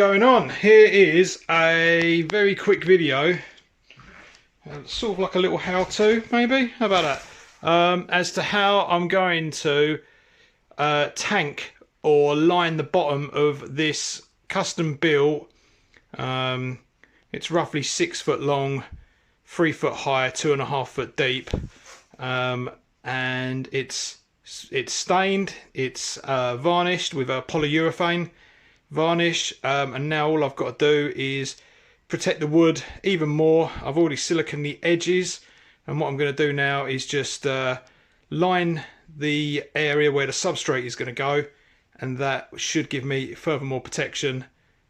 going on? Here is a very quick video, sort of like a little how-to maybe, how about that, as to how I'm going to tank or line the bottom of this custom built, it's roughly 6 foot long, 3 foot high, 2.5 foot deep, and it's stained, it's varnished with a polyurethane varnish, and now all I've got to do is protect the wood even more. I've already siliconed the edges, and what I'm going to do now is just line the area where the substrate is going to go, and that should give me furthermore protection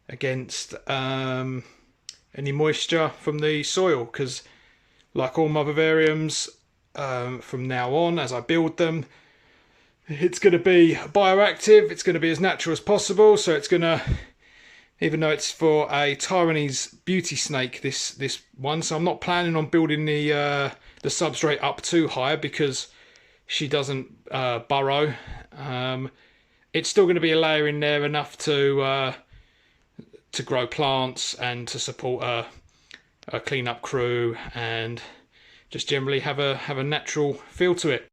against any moisture from the soil, because like all my vivariums, from now on as I build them, it's going to be bioactive, it's going to be as natural as possible. So it's going to, even though it's for a Taiwanese beauty snake, this one, so I'm not planning on building the substrate up too high because she doesn't burrow. It's still going to be a layer in there enough to grow plants and to support a cleanup crew and just generally have a natural feel to it.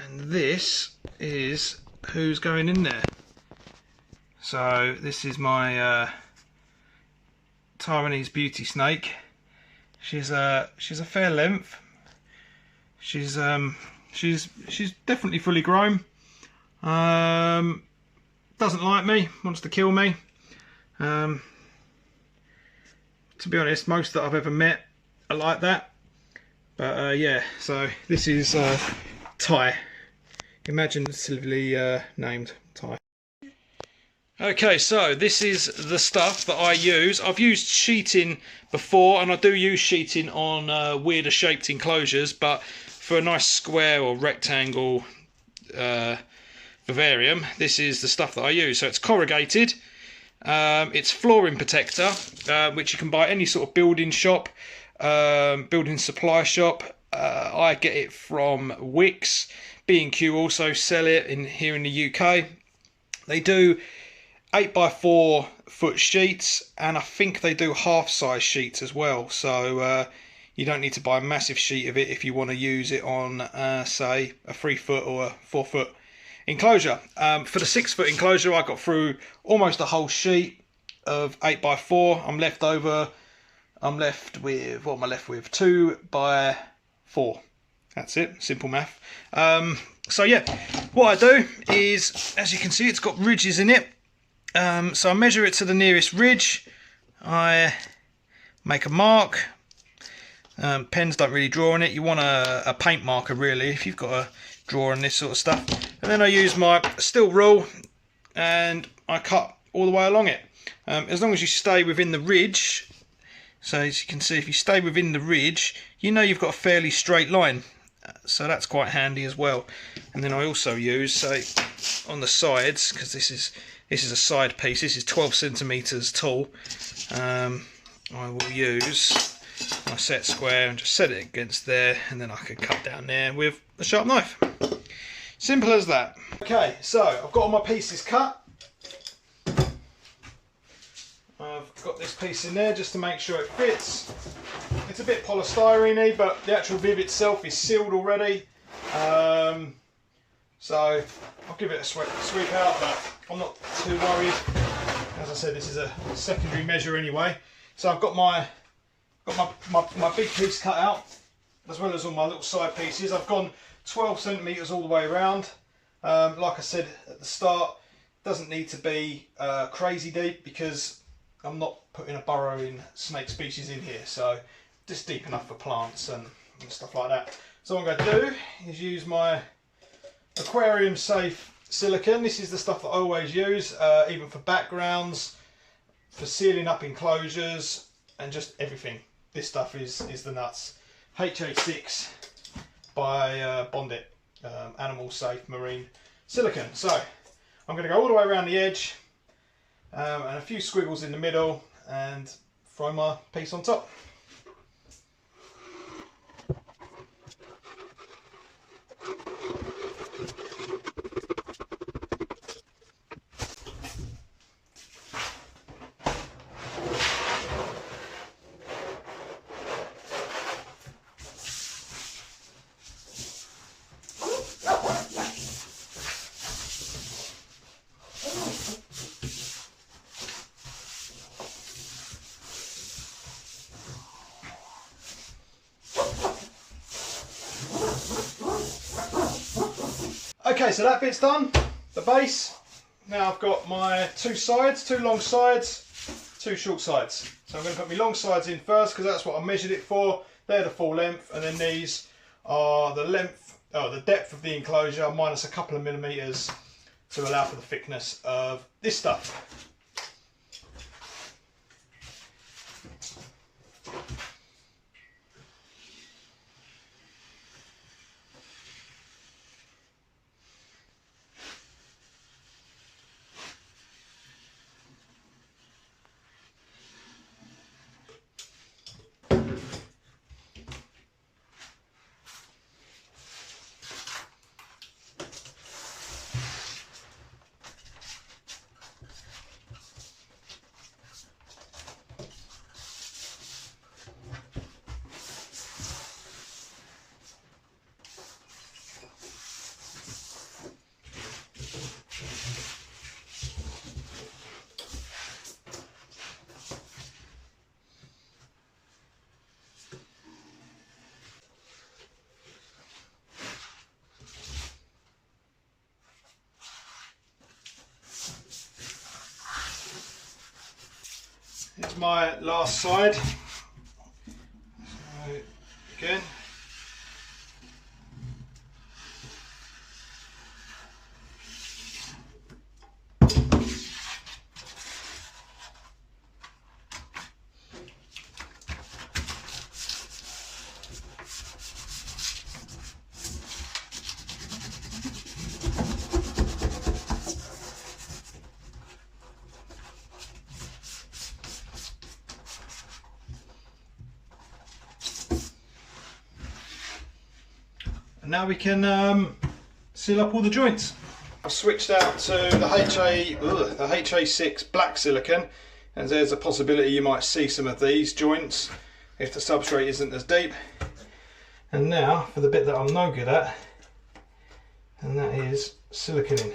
And this is who's going in there. So this is my Taiwanese beauty snake. She's a fair length. She's definitely fully grown. Doesn't like me, wants to kill me. To be honest, most that I've ever met are like that. But yeah, so this is Tai. Imaginatively named Tai. Okay, so this is the stuff that I use. I've used sheeting before, and I do use sheeting on weirder shaped enclosures, but for a nice square or rectangle vivarium, this is the stuff that I use. So it's corrugated, it's flooring protector, which you can buy at any sort of building shop, building supply shop. I get it from Wicks. B&Q also sell it here in the UK. They do 8x4 foot sheets, and I think they do half size sheets as well. So you don't need to buy a massive sheet of it if you want to use it on say a 3 foot or a 4 foot enclosure. For the 6 foot enclosure, I got through almost a whole sheet of 8x4. I'm left with, what am I left with? 2x4. That's it, simple math. So yeah, what I do is, as you can see, it's got ridges in it. So I measure it to the nearest ridge. I make a mark. Pens don't really draw on it. You want a paint marker really if you've got to draw on this sort of stuff. And then I use my steel rule and I cut all the way along it. As long as you stay within the ridge. So as you can see, if you stay within the ridge, you know you've got a fairly straight line. So that's quite handy as well. And then I also use, say, on the sides, because this is a side piece, this is 12 centimeters tall. I will use my set square and just set it against there, and then I can cut down there with a sharp knife. Simple as that. Okay, so I've got all my pieces cut. I've got this piece in there just to make sure it fits. It's a bit polystyrene-y, but the actual Viv itself is sealed already. So I'll give it a sweep out, but I'm not too worried. As I said, this is a secondary measure anyway. So I've got my big piece cut out, as well as all my little side pieces. I've gone 12 centimeters all the way around. Like I said at the start, doesn't need to be crazy deep because I'm not putting a burrowing snake species in here, so just deep enough for plants and stuff like that. So what I'm going to do is use my Aquarium safe silicone. This is the stuff that I always use, even for backgrounds, for sealing up enclosures, and just everything. This stuff is the nuts. HA6 by Bondit, animal safe marine silicone. So I'm going to go all the way around the edge, and a few squiggles in the middle, and throw my piece on top. Okay, so that bit's done, the base. Now I've got my two sides, two long sides, two short sides. So I'm going to put my long sides in first because that's what I measured it for. They're the full length, and then these are the length, the depth of the enclosure minus a couple of millimeters to allow for the thickness of this stuff. Here's my last side. So again, and now we can seal up all the joints. I've switched out to the HA6 black silicone, and there's a possibility you might see some of these joints if the substrate isn't as deep. And now for the bit that I'm no good at, and that is siliconing.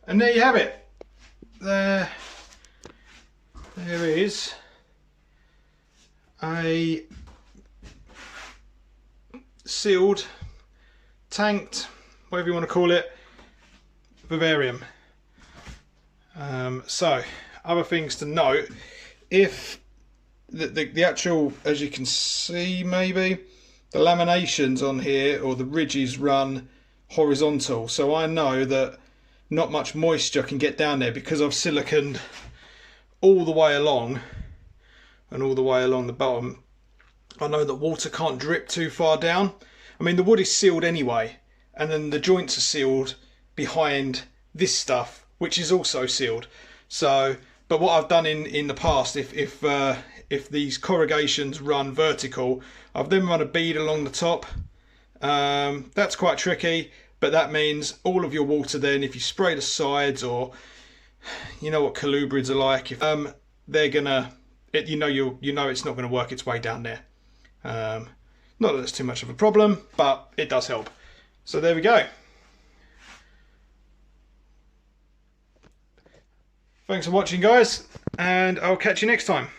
And there you have it. There is a sealed, tanked, whatever you want to call it, vivarium. So, other things to note: if the actual, as you can see, maybe the laminations on here or the ridges run horizontal, so I know that not much moisture can get down there because I've siliconed all the way along and all the way along the bottom. I know that water can't drip too far down. I mean, the wood is sealed anyway, and then the joints are sealed behind this stuff, which is also sealed. So, but what I've done in the past, if these corrugations run vertical, I've then run a bead along the top. That's quite tricky. But that means all of your water then, if you spray the sides, or you know what colubrids are like, if they're gonna, you know it's not gonna work its way down there. Not that it's too much of a problem, but it does help. So there we go. Thanks for watching, guys, and I'll catch you next time.